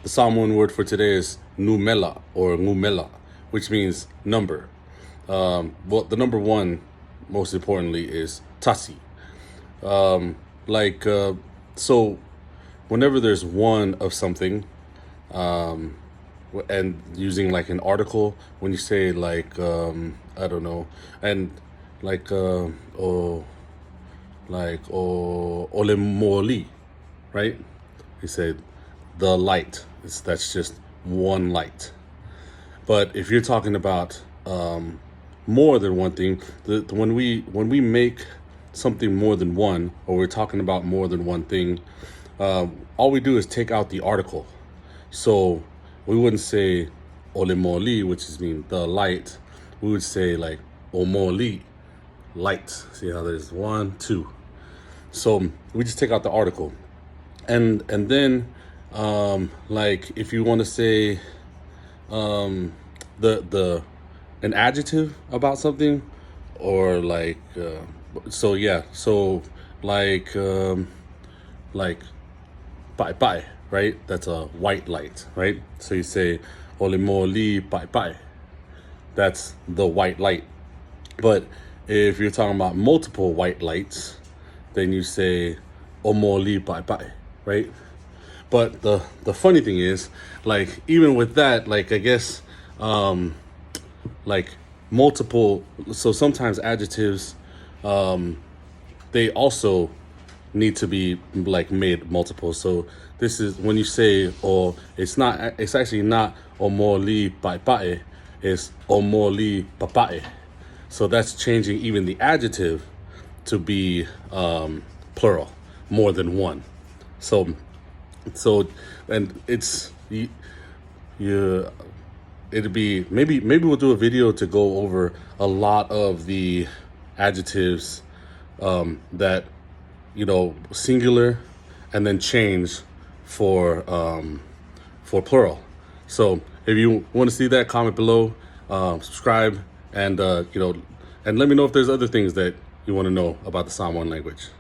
The Sāmoan word for today is Nūmera or Nūmera, which means number. Well, the number one, most importantly, is tasi. So whenever there's one of something, and using like an article, when you say like, I don't know, and like, ole moli, right? He said the light. That's just one light. But if you're talking about more than one thing, when we make something more than one, or we're talking about more than one thing, all we do is take out the article. So we wouldn't say ole moli, which is mean the light. We would say like omoli, light. See how there's 1, 2. So we just take out the article, and then like if you want to say the an adjective about something, or like so like bye bye, right? That's a white light, right? So you say ole moli bye bye. That's the white light. But if you're talking about multiple white lights, then you say omoli bye bye, right? But the funny thing is, like, even with that, like, I guess like multiple, so sometimes adjectives, they also need to be like made multiple. So this is when you say, or it's actually not omoli bye bye, it's omoli papae. So that's changing even the adjective to be plural, more than one. So and it's it'd be maybe we'll do a video to go over a lot of the adjectives that, you know, singular and then change for plural. So if you want to see that, comment below, subscribe, and and let me know if there's other things that you want to know about the Sāmoan language.